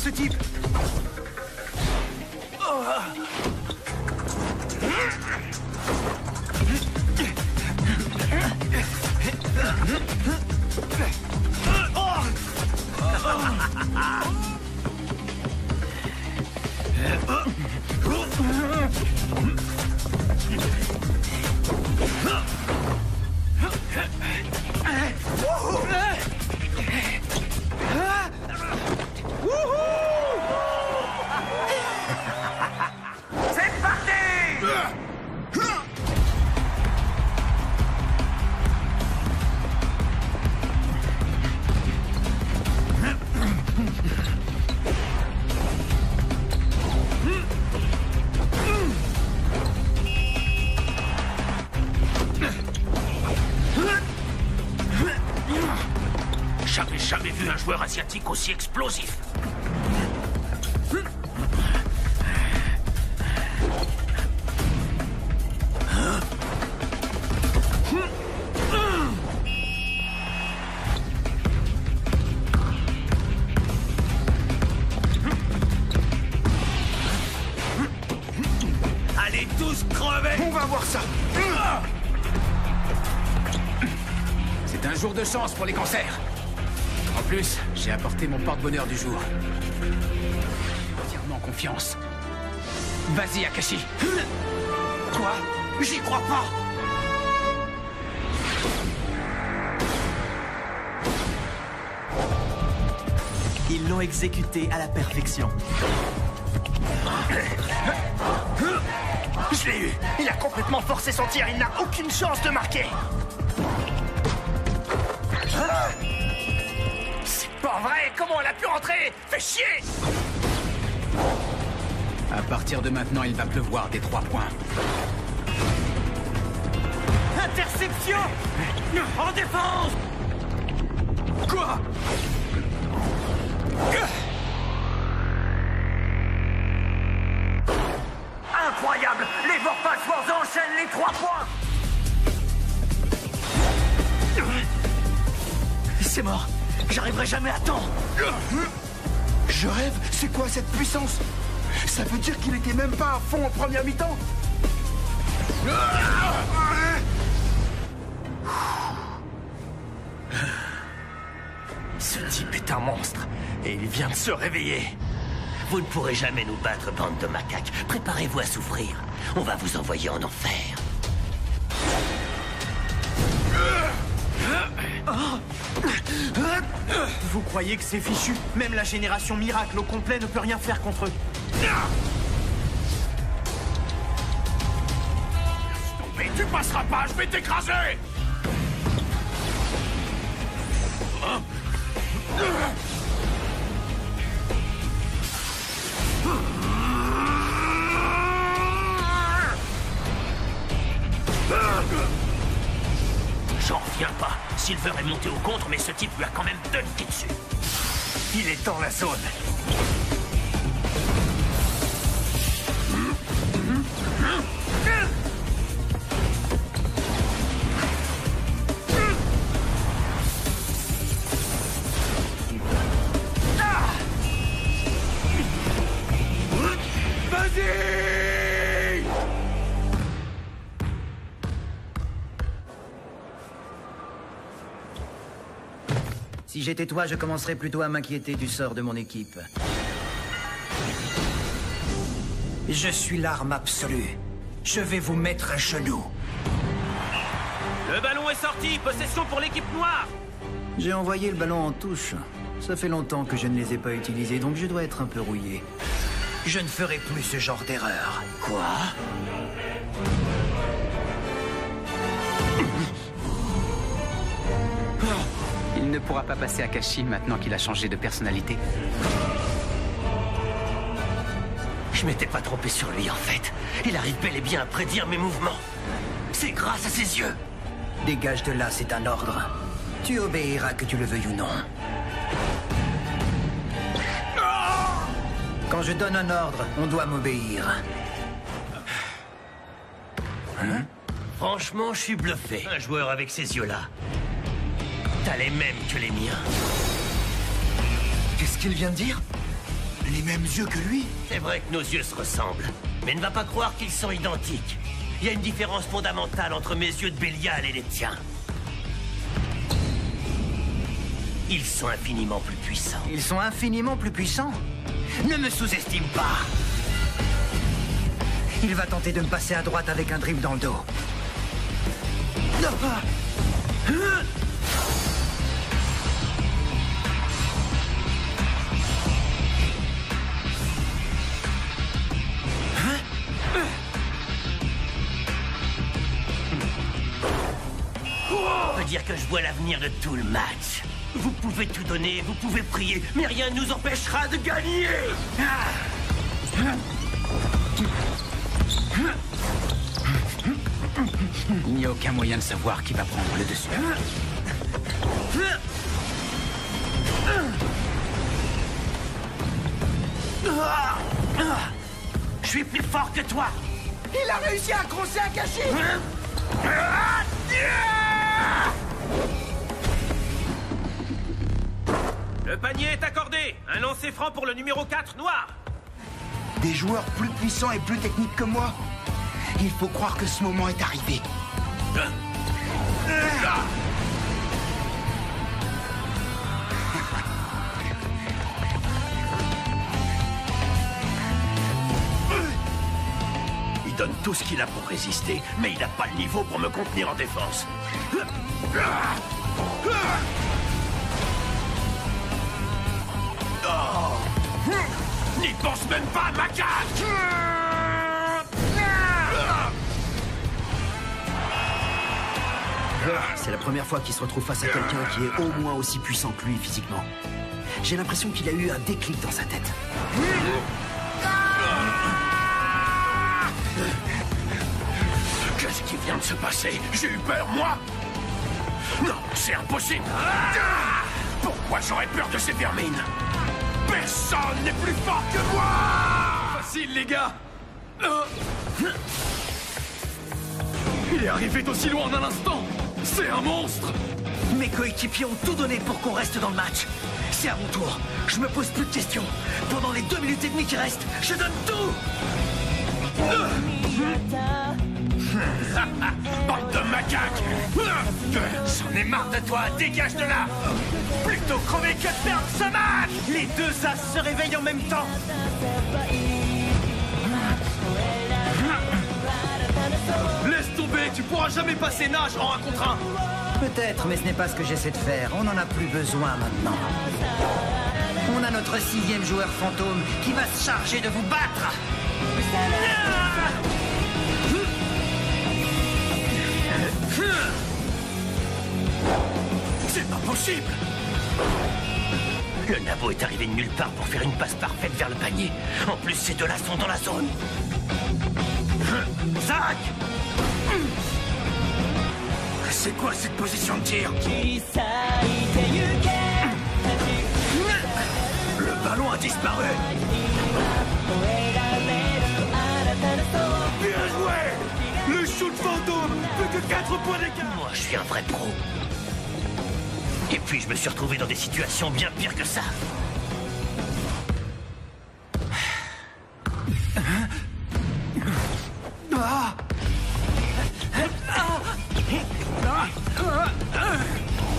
ce type. J'avais jamais vu un joueur asiatique aussi explosif. Allez tous crever! On va voir ça. C'est un jour de chance pour les concerts. En plus, j'ai apporté mon porte-bonheur du jour. Entièrement confiance. Vas-y, Akashi. Quoi? J'y crois pas! Ils l'ont exécuté à la perfection. Je l'ai eu. Il a complètement forcé son tir. Il n'a aucune chance de marquer. C'est pas vrai. Comment elle a pu rentrer? Fais chier. À partir de maintenant, il va pleuvoir des 3 points. Interception! En défense! Quoi? Incroyable! Les Vorpal enchaînent les 3 points! C'est mort. J'arriverai jamais à temps. Je rêve? C'est quoi cette puissance? Ça veut dire qu'il était même pas à fond en première mi-temps? Ce type est un monstre, et il vient de se réveiller. Vous ne pourrez jamais nous battre, bande de macaques. Préparez-vous à souffrir. On va vous envoyer en enfer. Vous croyez que c'est fichu? Même la génération miracle au complet ne peut rien faire contre eux. Mais tu passeras pas, je vais t'écraser! J'en reviens pas. Silver est monté au contre, mais ce type lui a quand même dunké dessus. Il est dans la zone. Vas-y! Si j'étais toi, je commencerais plutôt à m'inquiéter du sort de mon équipe. Je suis l'arme absolue. Je vais vous mettre à genoux. Le ballon est sorti. Possession pour l'équipe noire. J'ai envoyé le ballon en touche. Ça fait longtemps que je ne les ai pas utilisés, donc je dois être un peu rouillé. Je ne ferai plus ce genre d'erreur. Quoi? Il ne pourra pas passer Akashi maintenant qu'il a changé de personnalité. Je m'étais pas trompé sur lui, en fait. Il arrive bel et bien à prédire mes mouvements. C'est grâce à ses yeux. Dégage de là, c'est un ordre. Tu obéiras que tu le veuilles ou non. Quand je donne un ordre, on doit m'obéir. Franchement, je suis bluffé. Un joueur avec ces yeux-là. T'as les mêmes que les miens. Qu'est-ce qu'il vient de dire? Les mêmes yeux que lui? C'est vrai que nos yeux se ressemblent, mais ne va pas croire qu'ils sont identiques. Il y a une différence fondamentale entre mes yeux de Bélial et les tiens. Ils sont infiniment plus puissants. Ils sont infiniment plus puissants. Ne me sous-estime pas. Il va tenter de me passer à droite avec un dribble dans le dos. On peut dire que je vois l'avenir de tout le match. Vous pouvez tout donner, vous pouvez prier, mais rien ne nous empêchera de gagner. Il n'y a aucun moyen de savoir qui va prendre le dessus. Je suis plus fort que toi. Il a réussi à crosser Akashi! Le panier est accordé. Un lancer franc pour le numéro 4, noir. Des joueurs plus puissants et plus techniques que moi? Il faut croire que ce moment est arrivé. Il donne tout ce qu'il a pour résister, mais il n'a pas le niveau pour me contenir en défense. N'y pense même pas, macaque! C'est la première fois qu'il se retrouve face à quelqu'un qui est au moins aussi puissant que lui physiquement. J'ai l'impression qu'il a eu un déclic dans sa tête. Qu'est-ce qui vient de se passer? J'ai eu peur, moi? Non, c'est impossible! Pourquoi j'aurais peur de ces vermines? Personne n'est plus fort que moi! Facile, les gars. Il est arrivé d'aussi loin en un instant. C'est un monstre. Mes coéquipiers ont tout donné pour qu'on reste dans le match. C'est à mon tour. Je me pose plus de questions. Pendant les 2 minutes et demie qui restent, je donne tout. Bande de macaques! J'en ai marre de toi, dégage de là! Plutôt crever que de perdre ce match! Les deux as se réveillent en même temps. Laisse tomber, tu pourras jamais passer nage en 1 contre 1. Peut-être, mais ce n'est pas ce que j'essaie de faire. On n'en a plus besoin maintenant. On a notre 6e joueur fantôme qui va se charger de vous battre. C'est pas possible! Le nabo est arrivé de nulle part pour faire une passe parfaite vers le panier. En plus, ces deux-là sont dans la zone. Zach! C'est quoi cette position de tir? Le ballon a disparu! Bien joué! Le shoot fantôme! Plus que 4 points d'écart! Moi, je suis un vrai pro. Et puis, je me suis retrouvé dans des situations bien pires que ça.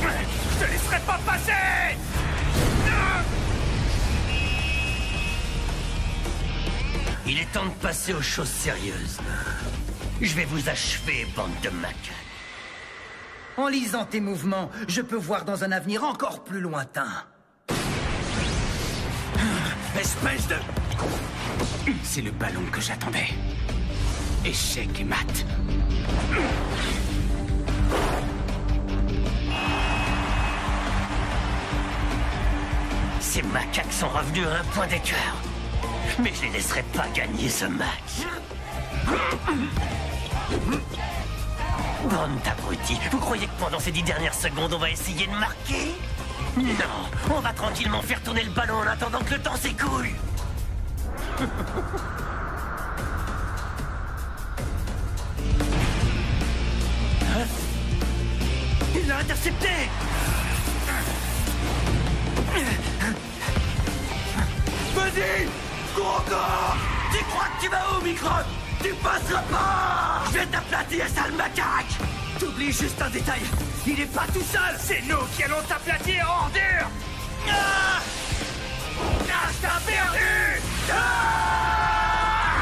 Je te laisserai pas passer! Il est temps de passer aux choses sérieuses. Je vais vous achever, bande de macaques. En lisant tes mouvements, je peux voir dans un avenir encore plus lointain. Espèce de... C'est le ballon que j'attendais. Échec et mat. Ces macaques sont revenus à un point d'écart. Mais je les laisserai pas gagner ce match. Bande d'abrutis, vous croyez que pendant ces 10 dernières secondes, on va essayer de marquer? Non, on va tranquillement faire tourner le ballon en attendant que le temps s'écoule. Hein? Il l'a intercepté! Vas-y! Cours encore! Tu crois que tu vas où, Micron? Tu passeras pas! Je vais t'aplatir, sale macaque! T'oublies juste un détail, il est pas tout seul! C'est nous qui allons t'aplatir, ordure! Ah, t'as perdu!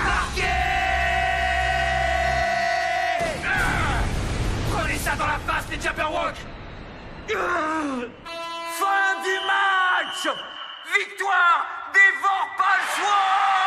Marqué! Prenez ça dans la face, les Jabberwock! Fin du match! Victoire des Vorpal Sword!